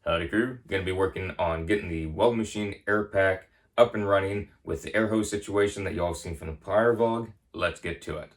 Howdy crew, going to be working on getting the Weld machine air pack up and running with the air hose situation that you all have seen from the prior vlog. Let's get to it.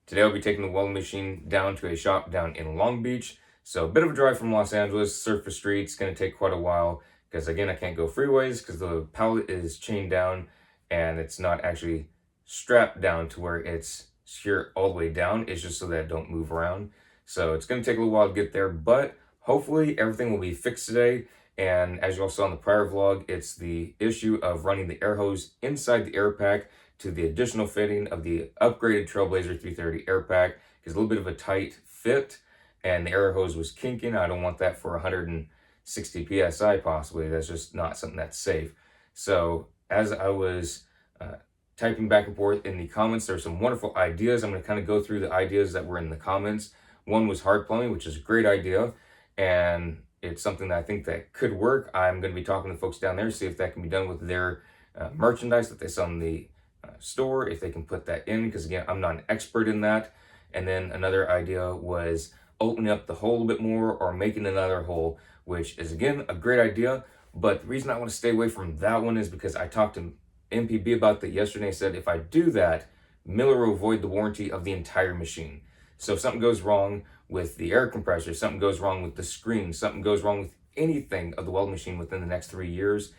Today I'll be taking the Weld machine down to a shop down in Long Beach. So a bit of a drive from Los Angeles, surface streets, going to take quite a while because again I can't go freeways because the pallet is chained down and it's not actually strapped down to where it's secure all the way down. It's just so that it don't move around. So it's going to take a little while to get there, but hopefully everything will be fixed today. And as you all saw in the prior vlog, it's the issue of running the air hose inside the air pack to the additional fitting of the upgraded Trailblazer 330 air pack. It's a little bit of a tight fit and the air hose was kinking. I don't want that for 160 PSI possibly. That's just not something that's safe. So as I was typing back and forth in the comments, there's some wonderful ideas. I'm going to kind of go through the ideas that were in the comments. One was hard plumbing, which is a great idea. And it's something that I think that could work. I'm going to be talking to folks down there, see if that can be done with their merchandise that they sell in the store, if they can put that in, because again, I'm not an expert in that. And then another idea was opening up the hole a bit more or making another hole, which is again a great idea. But the reason I want to stay away from that one is because I talked to MPB about that yesterday. I said if I do that, Miller will void the warranty of the entire machine. So if something goes wrong with the air compressor, something goes wrong with the screen, something goes wrong with anything of the Weld machine within the next 3 years,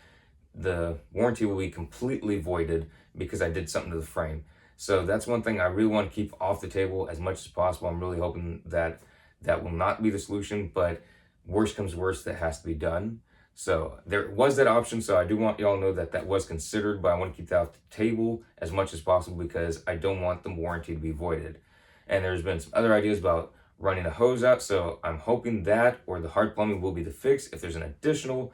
the warranty will be completely voided because I did something to the frame. So that's one thing I really want to keep off the table as much as possible. I'm really hoping that that will not be the solution, but worst comes worst, that has to be done. So there was that option. So I do want y'all to know that that was considered, but I want to keep that off the table as much as possible because I don't want the warranty to be voided. And there's been some other ideas about running a hose out. So I'm hoping that or the hard plumbing will be the fix. If there's an additional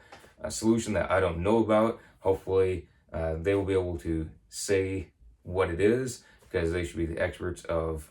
solution that I don't know about, hopefully they will be able to say what it is because they should be the experts of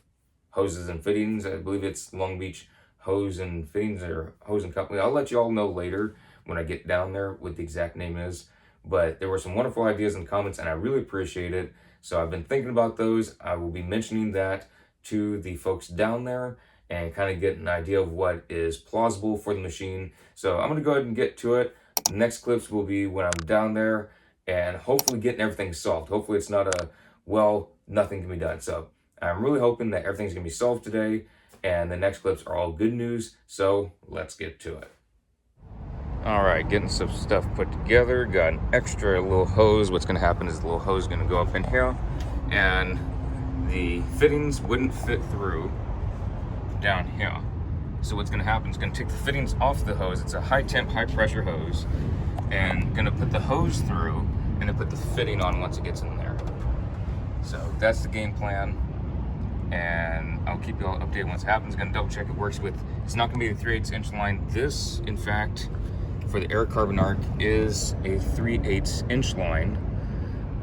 hoses and fittings. I believe it's Long Beach Hose and Fittings or Hose and Company. I'll let you all know later when I get down there what the exact name is. But there were some wonderful ideas in the comments and I really appreciate it. So I've been thinking about those. I will be mentioning that to the folks down there and kind of get an idea of what is plausible for the machine. So I'm going to go ahead and get to it. The next clips will be when I'm down there and hopefully getting everything solved. Hopefully it's not a, well, nothing can be done. So I'm really hoping that everything's going to be solved today and the next clips are all good news. So let's get to it. All right, getting some stuff put together. Got an extra little hose. What's going to happen is the little hose is going to go up in here and the fittings wouldn't fit through down here. So what's going to happen is going to take the fittings off the hose. It's a high temp, high pressure hose, and going to put the hose through and then put the fitting on once it gets in there. So that's the game plan, and I'll keep you all updated once it happens. Going to double check it works with. It's not going to be the 3/8 inch line. This, in fact, for the air carbon arc is a 3/8 inch line,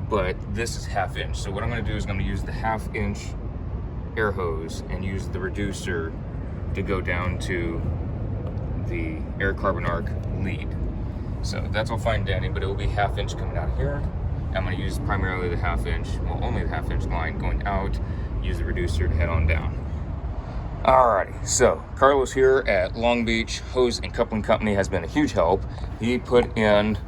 but this is 1/2 inch. So what I'm going to do is I'm going to use the 1/2 inch air hose and use the reducer to go down to the air carbon arc lead. So that's all fine and dandy, but it will be 1/2 inch coming out here. I'm going to use primarily the 1/2 inch, well, only the 1/2 inch line going out, use the reducer to head on down. Alrighty, so Carlos here at Long Beach Hose and Coupling Company has been a huge help. He put in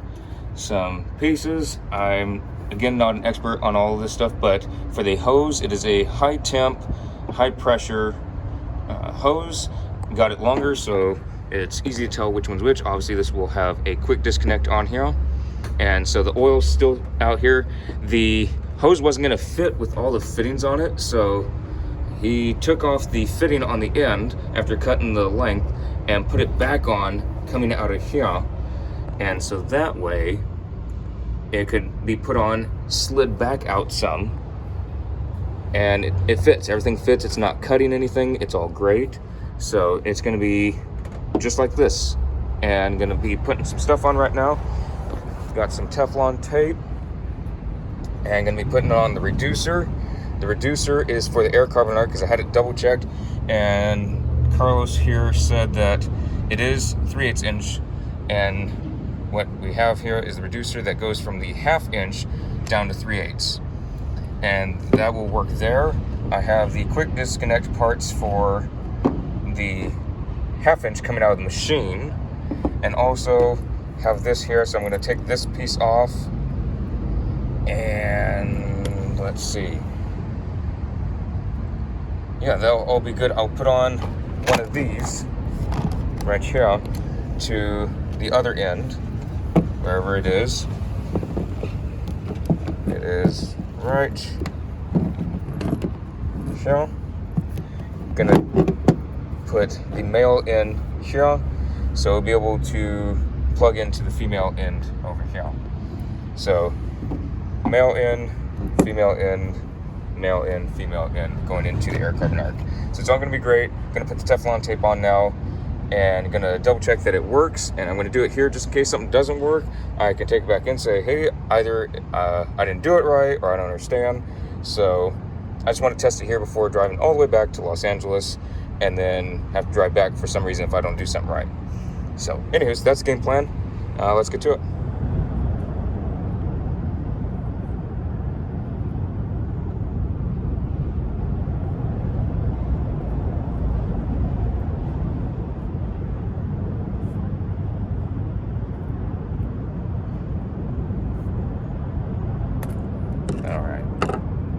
some pieces. I'm again not an expert on all of this stuff, but for the hose, it is a high temp, high pressure hose. Got it longer, so it's easy to tell which one's which. Obviously, this will have a quick disconnect on here, and so the oil's still out here. The hose wasn't going to fit with all the fittings on it, so he took off the fitting on the end after cutting the length and put it back on coming out of here, and so that way it could be put on, slid back out some, and it fits. Everything fits. It's not cutting anything. It's all great. So it's going to be just like this. And going to be putting some stuff on right now. Got some Teflon tape. And going to be putting on the reducer. The reducer is for the air carbon arc because I had it double checked. And Carlos here said that It is 3/8 inch, and what we have here is the reducer that goes from the 1/2 inch down to 3/8, and that will work there. I have the quick disconnect parts for the 1/2 inch coming out of the machine, and also have this here. So I'm going to take this piece off, and let's see. Yeah, they'll all be good. I'll put on one of these right here to the other end, wherever it is. It is right here. I'm gonna put the male in here, so we'll be able to plug into the female end over here. So male in, female in, male in, female in, going into the air carbon arc. So it's all going to be great. I'm going to put the Teflon tape on now, and going to double check that it works, and I'm going to do it here just in case something doesn't work. I can take it back in and say, hey, either I didn't do it right or I don't understand. So I just want to test it here before driving all the way back to Los Angeles, and then have to drive back for some reason if I don't do something right. So anyways, that's the game plan. Let's get to it.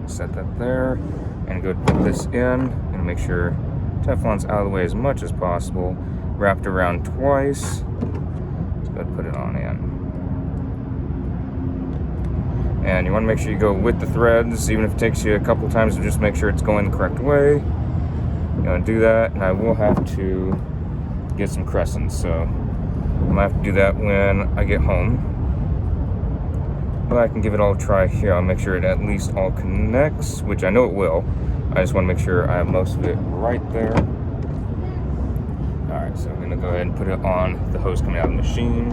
Set that there, and go put this in, and make sure Teflon's out of the way as much as possible. Wrapped around twice. Let's go put it on in. And you want to make sure you go with the threads, even if it takes you a couple times to just make sure it's going the correct way. You want to do that, and I will have to get some crescents, so I'm gonna have to do that when I get home. But I can give it all a try here. I'll make sure it at least all connects, which I know it will. I just want to make sure I have most of it right there. Alright, so I'm going to go ahead and put it on the hose coming out of the machine.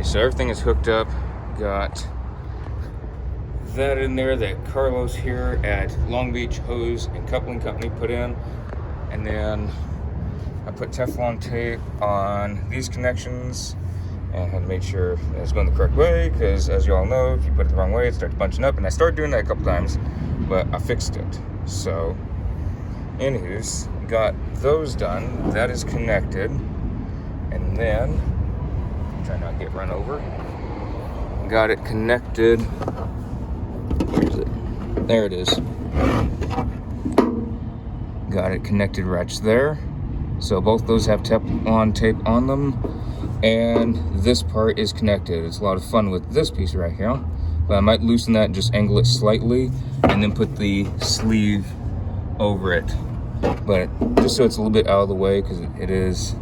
So everything is hooked up. Got that in there that Carlos here at Long Beach Hose and Coupling Company put in. And then I put Teflon tape on these connections and had to make sure it's going the correct way, because as you all know, if you put it the wrong way, it starts bunching up. And I started doing that a couple times, but I fixed it. So anywho's, got those done. That is connected. And then try not to get run over. Got it connected. Where is it? There it is. Got it connected right there. So both those have Teflon tape on them, and this part is connected. It's a lot of fun with this piece right here, but I might loosen that and just angle it slightly, and then put the sleeve over it. But just so it's a little bit out of the way, because it is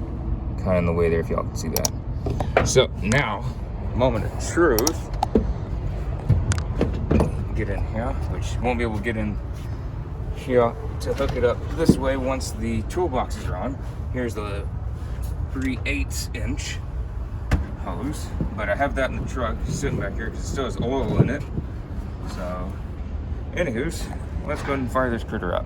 kind of in the way there, if y'all can see that. So now, moment of truth. Get in here, which won't be able to get in here to hook it up this way once the toolboxes are on. Here's the 3/8 inch hose, but I have that in the truck sitting back here because it still has oil in it. So, anywho's, let's go ahead and fire this critter up.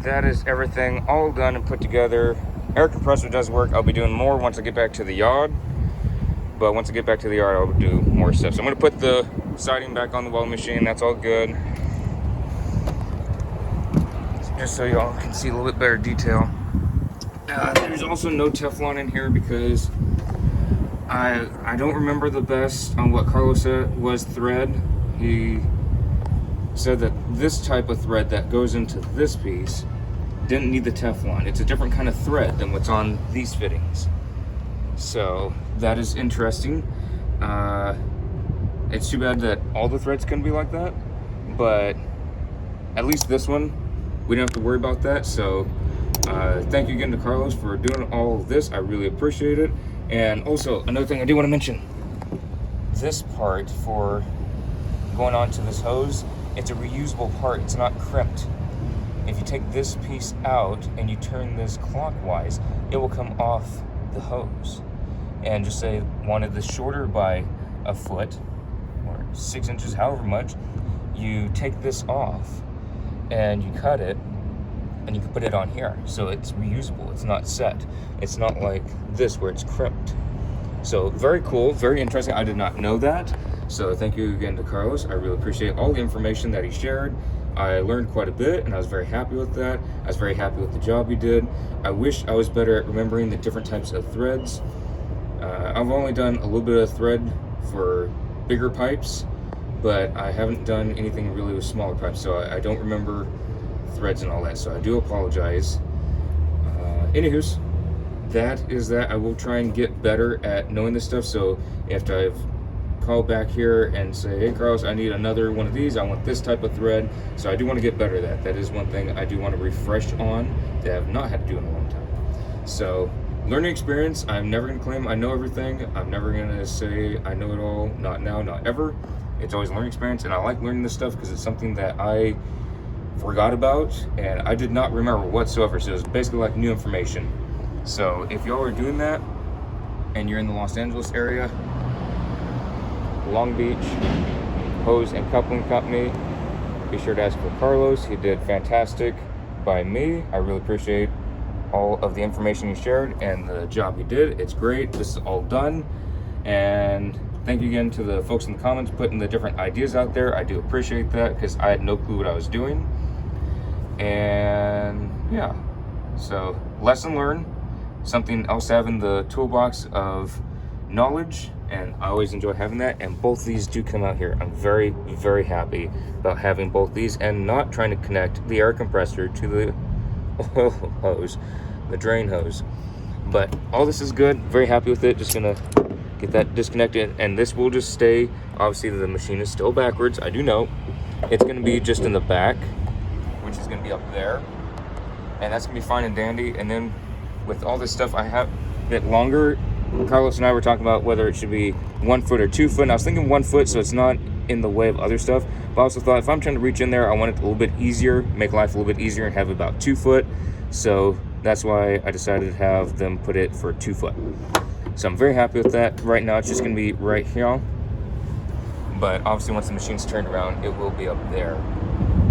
that is everything all done and put together. Air compressor does work. I'll be doing more once I get back to the yard. But once I get back to the yard, I'll do more stuff. So I'm gonna put the siding back on the weld machine. That's all good. Just so y'all can see a little bit better detail. There's also no Teflon in here because I don't remember the best on what Carlos said was thread. He said that this type of thread that goes into this piece didn't need the Teflon. It's a different kind of thread than what's on these fittings. So that is interesting. It's too bad that all the threads can be like that, but at least this one, we don't have to worry about that. So thank you again to Carlos for doing all of this. I really appreciate it. And also, another thing I do want to mention, this part for going onto this hose, it's a reusable part. It's not crimped. If you take this piece out and you turn this clockwise, it will come off the hose. And just say wanted this shorter by a foot or 6 inches, however much, you take this off and you cut it and you can put it on here. So it's reusable, it's not set. It's not like this where it's crimped. So very cool, very interesting. I did not know that. So thank you again to Carlos. I really appreciate all the information that he shared. I learned quite a bit and I was very happy with that. I was very happy with the job he did. I wish I was better at remembering the different types of threads. I've only done a little bit of thread for bigger pipes, but I haven't done anything really with smaller pipes, so I don't remember threads and all that, so I do apologize. Anywho's, that is that. I will try and get better at knowing this stuff, so if I've called back here and say, hey Carlos, I need another one of these, I want this type of thread, so I do want to get better at that. That is one thing I do want to refresh on that I have not had to do in a long time. So learning experience, I'm never going to claim I know everything. I'm never going to say I know it all. Not now, not ever. It's always learning experience, and I like learning this stuff because it's something that I forgot about and I did not remember whatsoever. So it's basically like new information. So if y'all are doing that and you're in the Los Angeles area, Long Beach Hose and Coupling Company, be sure to ask for Carlos. He did fantastic by me. I really appreciate all of the information you shared and the job you did. It's great. This is all done. And thank you again to the folks in the comments putting the different ideas out there. I do appreciate that because I had no clue what I was doing. And yeah, so lesson learned, something else to have in the toolbox of knowledge, and I always enjoy having that. And both these do come out here. I'm very, very happy about having both these and not trying to connect the air compressor to the oil hose, the drain hose. But all this is good, very happy with it. Just gonna get that disconnected, and this will just stay. Obviously the machine is still backwards, I do know. It's gonna be just in the back, which is gonna be up there, and that's gonna be fine and dandy. And then with all this stuff, I have a bit longer. Carlos and I were talking about whether it should be 1 foot or 2 foot, and I was thinking 1 foot so it's not in the way of other stuff. But I also thought if I'm trying to reach in there, I want it a little bit easier, make life a little bit easier, and have about 2 foot. So that's why I decided to have them put it for 2 foot. So I'm very happy with that. Right now it's just gonna be right here. But obviously once the machine's turned around, it will be up there.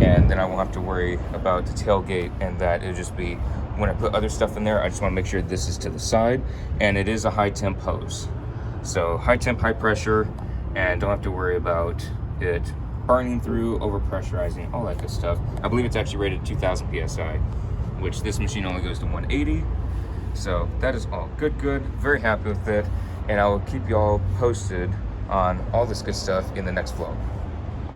And then I won't have to worry about the tailgate and that. It'll just be, when I put other stuff in there, I just wanna make sure this is to the side. And it is a high temp hose. So high temp, high pressure, and don't have to worry about it burning through, over pressurizing, all that good stuff. I believe it's actually rated 2000 PSI, which this machine only goes to 180. So that is all good, very happy with it. And I will keep y'all posted on all this good stuff in the next vlog.